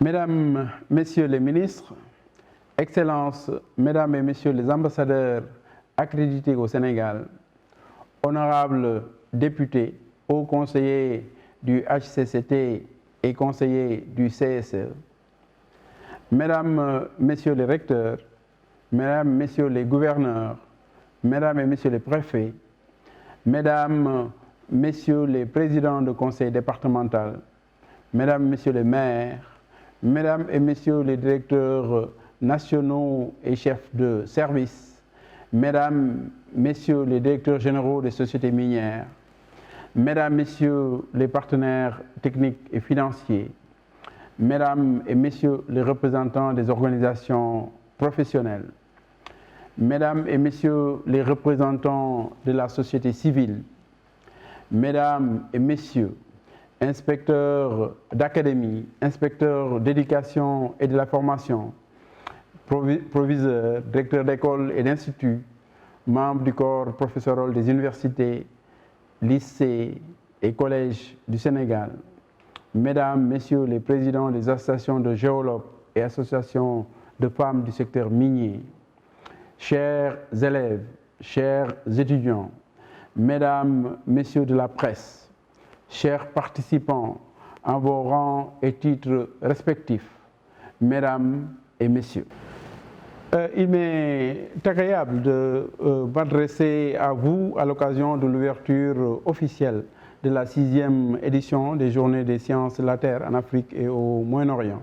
Mesdames, Messieurs les ministres, Excellences, Mesdames et Messieurs les ambassadeurs accrédités au Sénégal, honorables députés, hauts conseillers du HCCT et conseillers du CSE, Mesdames, Messieurs les recteurs, Mesdames, Messieurs les gouverneurs, Mesdames et Messieurs les préfets, Mesdames, Messieurs les présidents de conseil départemental, Mesdames, Messieurs les maires, Mesdames et Messieurs les directeurs nationaux et chefs de service, Mesdames, Messieurs les directeurs généraux des sociétés minières, Mesdames, Messieurs les partenaires techniques et financiers, Mesdames et Messieurs les représentants des organisations professionnelles, Mesdames et Messieurs les représentants de la société civile, Mesdames et Messieurs, inspecteurs d'académie, inspecteurs d'éducation et de la formation, proviseurs, directeurs d'école et d'instituts, membres du corps professoral des universités, lycées et collèges du Sénégal, Mesdames, Messieurs les présidents des associations de géologues et associations de femmes du secteur minier, chers élèves, chers étudiants, Mesdames, Messieurs de la presse, chers participants en vos rangs et titres respectifs, Mesdames et Messieurs. Il m'est agréable de m'adresser à vous à l'occasion de l'ouverture officielle de la 6e édition des Journées des sciences de la Terre en Afrique et au Moyen-Orient.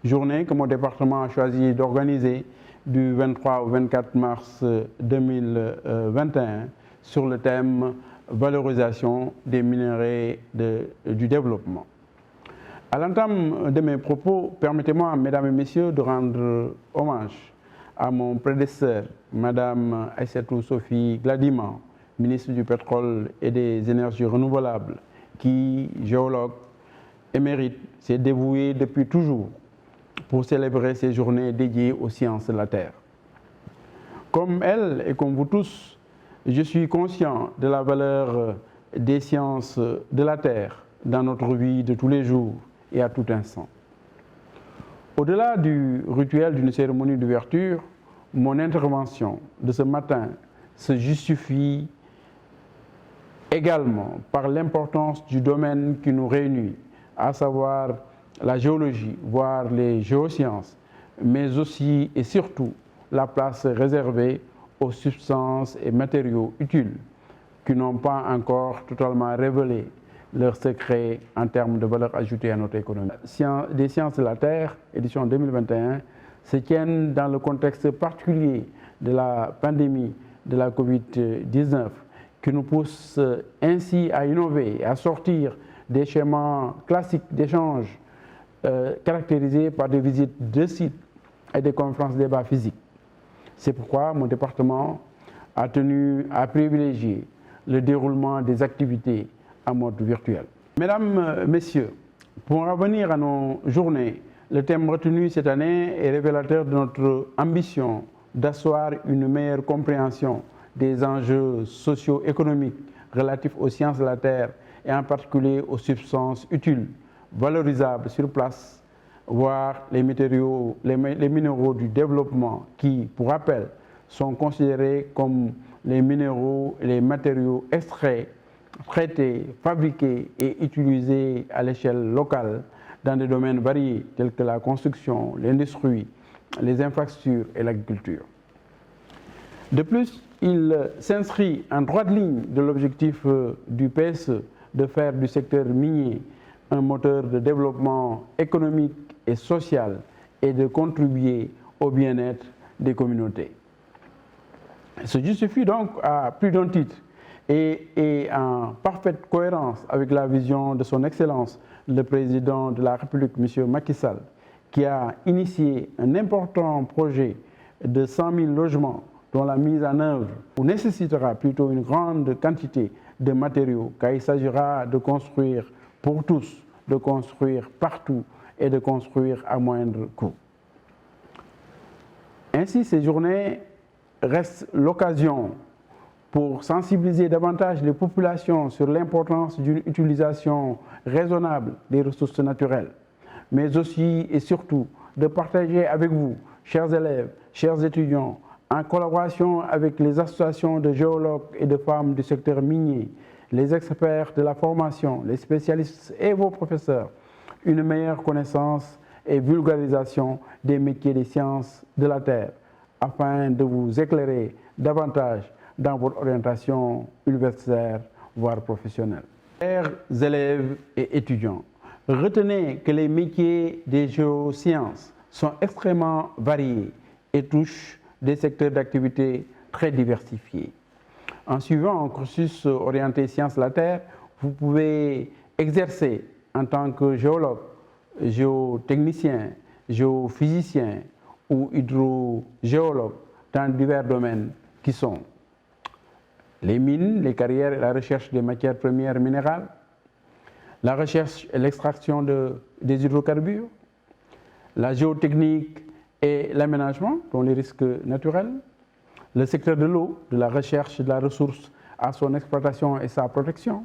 Journée que mon département a choisi d'organiser du 23 au 24 mars 2021 sur le thème valorisation des minerais du développement. À l'entame de mes propos, permettez-moi, Mesdames et Messieurs, de rendre hommage à mon prédécesseur, Madame Aïssatou Sophie Gladima, ministre du Pétrole et des Énergies renouvelables, qui, géologue émérite, s'est dévouée depuis toujours pour célébrer ces journées dédiées aux sciences de la Terre. Comme elle et comme vous tous, je suis conscient de la valeur des sciences de la Terre dans notre vie de tous les jours et à tout instant. Au-delà du rituel d'une cérémonie d'ouverture, mon intervention de ce matin se justifie également par l'importance du domaine qui nous réunit, à savoir la géologie, voire les géosciences, mais aussi et surtout la place réservée aux substances et matériaux utiles qui n'ont pas encore totalement révélé leurs secrets en termes de valeur ajoutée à notre économie. Des sciences de la Terre, édition 2021, se tiennent dans le contexte particulier de la pandémie de la Covid-19 qui nous pousse ainsi à innover, à sortir des schémas classiques d'échange caractérisés par des visites de sites et des conférences débats physiques. C'est pourquoi mon département a tenu à privilégier le déroulement des activités en mode virtuel. Mesdames, Messieurs, pour en revenir à nos journées, le thème retenu cette année est révélateur de notre ambition d'asseoir une meilleure compréhension des enjeux socio-économiques relatifs aux sciences de la Terre et en particulier aux substances utiles, valorisables sur place, voire les minéraux du développement qui, pour rappel, sont considérés comme les minéraux et les matériaux extraits, traités, fabriqués et utilisés à l'échelle locale dans des domaines variés tels que la construction, l'industrie, les infrastructures et l'agriculture. De plus, il s'inscrit en droite ligne de l'objectif du PSE de faire du secteur minier un moteur de développement économique et social et de contribuer au bien-être des communautés. Se justifie donc à plus d'un titre et en parfaite cohérence avec la vision de son Excellence, le Président de la République, M. Macky Sall, qui a initié un important projet de 100 000 logements dont la mise en œuvre nécessitera plutôt une grande quantité de matériaux, car il s'agira de construire pour tous, de construire partout et de construire à moindre coût. Ainsi, ces journées restent l'occasion pour sensibiliser davantage les populations sur l'importance d'une utilisation raisonnable des ressources naturelles, mais aussi et surtout de partager avec vous, chers élèves, chers étudiants, en collaboration avec les associations de géologues et de femmes du secteur minier, les experts de la formation, les spécialistes et vos professeurs, une meilleure connaissance et vulgarisation des métiers des sciences de la Terre, afin de vous éclairer davantage dans votre orientation universitaire, voire professionnelle. Chers élèves et étudiants, retenez que les métiers des géosciences sont extrêmement variés et touchent des secteurs d'activité très diversifiés. En suivant un cursus orienté sciences de la Terre, vous pouvez exercer en tant que géologue, géotechnicien, géophysicien ou hydrogéologue dans divers domaines qui sont les mines, les carrières et la recherche des matières premières minérales, la recherche et l'extraction des hydrocarbures, la géotechnique et l'aménagement, dont les risques naturels, le secteur de l'eau, de la recherche de la ressource à son exploitation et sa protection,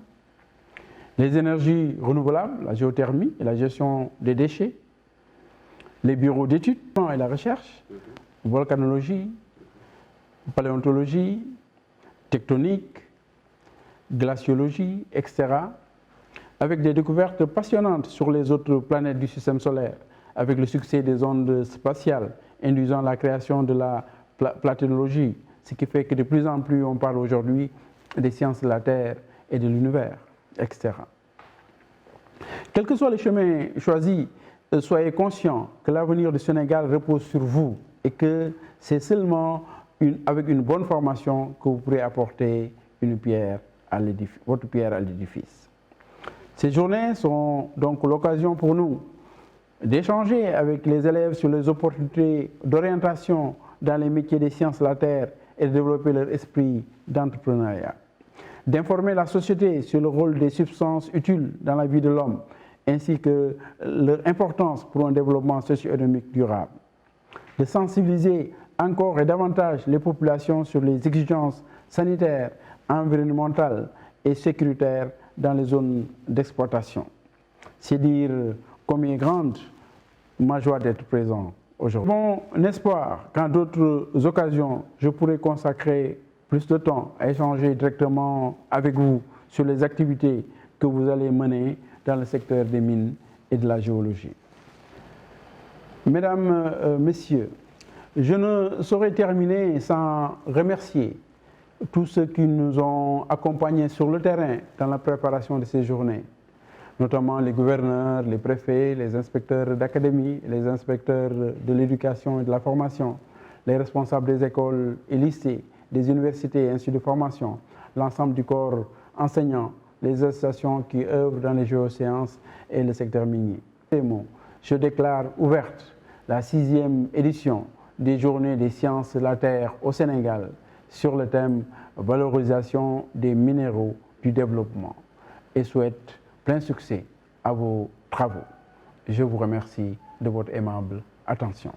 les énergies renouvelables, la géothermie et la gestion des déchets, les bureaux d'études et la recherche, volcanologie, paléontologie, tectonique, glaciologie, etc., avec des découvertes passionnantes sur les autres planètes du système solaire, avec le succès des ondes spatiales induisant la création de la planétologie, ce qui fait que de plus en plus on parle aujourd'hui des sciences de la Terre et de l'univers, etc. Quel que soit le chemin choisi, soyez conscients que l'avenir du Sénégal repose sur vous et que c'est seulement avec une bonne formation que vous pourrez apporter votre pierre à l'édifice. Ces journées sont donc l'occasion pour nous d'échanger avec les élèves sur les opportunités d'orientation dans les métiers des sciences de la Terre et de développer leur esprit d'entrepreneuriat, d'informer la société sur le rôle des substances utiles dans la vie de l'homme, ainsi que leur importance pour un développement socio-économique durable, de sensibiliser encore et davantage les populations sur les exigences sanitaires, environnementales et sécuritaires dans les zones d'exploitation. C'est dire combien grande ma joie d'être présent aujourd'hui. Mon espoir qu'en d'autres occasions, je pourrai consacrer plus de temps à échanger directement avec vous sur les activités que vous allez mener dans le secteur des mines et de la géologie. Mesdames, Messieurs, je ne saurais terminer sans remercier tous ceux qui nous ont accompagnés sur le terrain dans la préparation de ces journées, notamment les gouverneurs, les préfets, les inspecteurs d'académie, les inspecteurs de l'éducation et de la formation, les responsables des écoles et lycées, des universités et instituts de formation, l'ensemble du corps enseignant, les associations qui œuvrent dans les géosciences et le secteur minier. Je déclare ouverte la 6e édition des Journées des sciences de la Terre au Sénégal sur le thème « Valorisation des minéraux du développement » et souhaite plein succès à vos travaux. Je vous remercie de votre aimable attention.